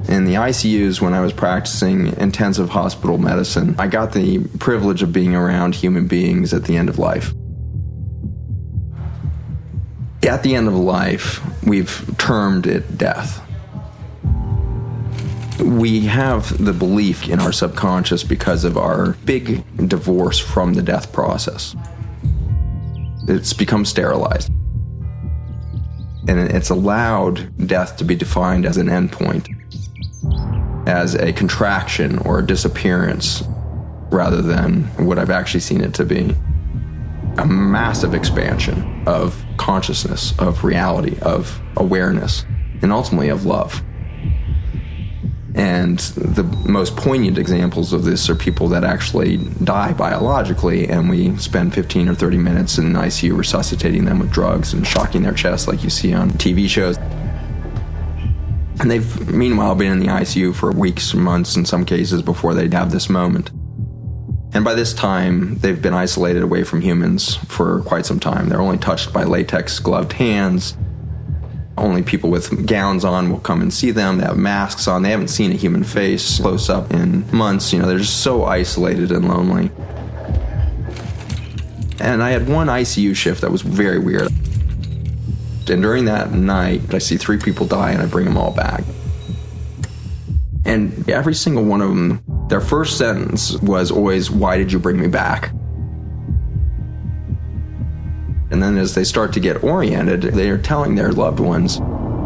In the ICUs, when I was practicing intensive hospital medicine, I got the privilege of being around human beings at the end of life. At the end of life, we've termed it death. We have the belief in our subconscious because of our big divorce from the death process. It's become sterilized. And it's allowed death to be defined as an endpoint, as a contraction or a disappearance, rather than what I've actually seen it to be. A massive expansion of consciousness, of reality, of awareness, and ultimately of love. And the most poignant examples of this are people that actually die biologically, and we spend 15 or 30 minutes in an ICU resuscitating them with drugs and shocking their chest like you see on TV shows. And they've meanwhile been in the ICU for weeks, months in some cases before they'd have this moment. And by this time, they've been isolated away from humans for quite some time. They're only touched by latex gloved hands. Only people with gowns on will come and see them. They have masks on. They haven't seen a human face close up in months. They're just so isolated and lonely. And I had one ICU shift that was very weird. And during that night, I see 3 people die and I bring them all back. And every single one of them, their first sentence was always, "Why did you bring me back?" And then as they start to get oriented, they are telling their loved ones,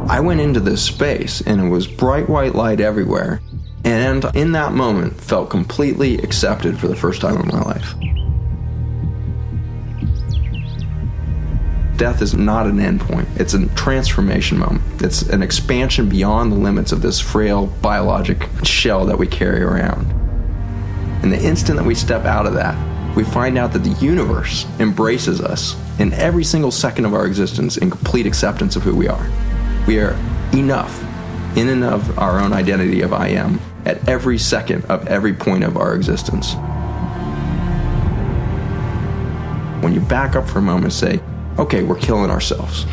"I went into this space and it was bright white light everywhere. And in that moment, felt completely accepted for the first time in my life." Death is not an endpoint. It's a transformation moment. It's an expansion beyond the limits of this frail biologic shell that we carry around. And the instant that we step out of that, we find out that the universe embraces us in every single second of our existence in complete acceptance of who we are. We are enough in and of our own identity of I am at every second of every point of our existence. When you back up for a moment and say, okay, we're killing ourselves,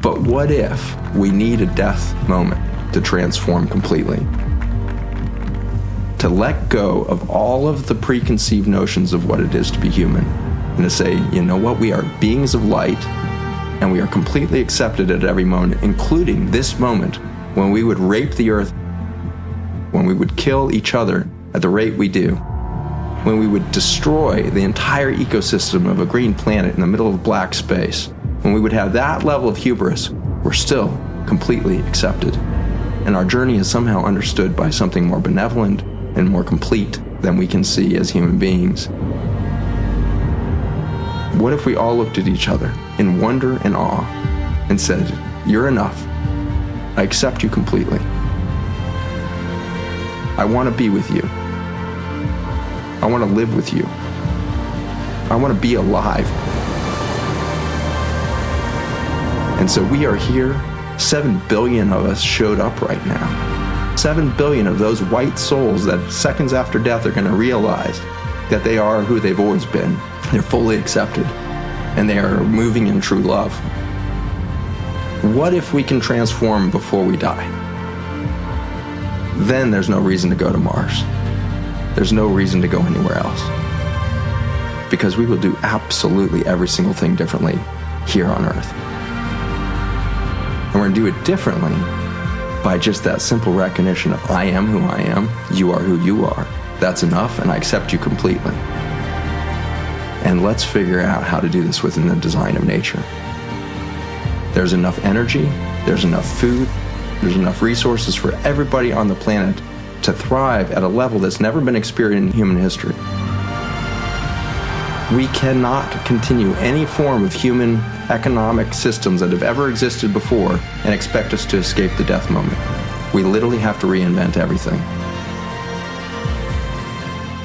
but what if we need a death moment to transform completely? To let go of all of the preconceived notions of what it is to be human, and to say, you know what, we are beings of light, and we are completely accepted at every moment, including this moment when we would rape the earth, when we would kill each other at the rate we do, when we would destroy the entire ecosystem of a green planet in the middle of black space. When we would have that level of hubris, we're still completely accepted. And our journey is somehow understood by something more benevolent and more complete than we can see as human beings. What if we all looked at each other in wonder and awe and said, "You're enough. I accept you completely. I want to be with you. I want to live with you. I want to be alive." And so we are here. 7 billion of us showed up right now. 7 billion of those white souls that seconds after death are going to realize that they are who they've always been. They're fully accepted, and they are moving in true love. What if we can transform before we die? Then there's no reason to go to Mars. There's no reason to go anywhere else. Because we will do absolutely every single thing differently here on Earth. And we're going to do it differently by just that simple recognition of I am who I am, you are who you are. That's enough, and I accept you completely. And let's figure out how to do this within the design of nature. There's enough energy, there's enough food, there's enough resources for everybody on the planet to thrive at a level that's never been experienced in human history. We cannot continue any form of human economic systems that have ever existed before and expect us to escape the death moment. We literally have to reinvent everything.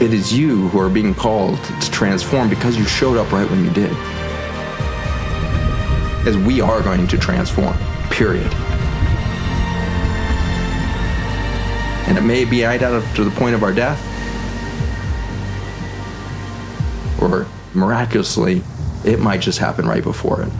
It is you who are being called to transform because you showed up right when you did. As we are going to transform, period. And it may be right out to the point of our death, or miraculously, it might just happen right before it.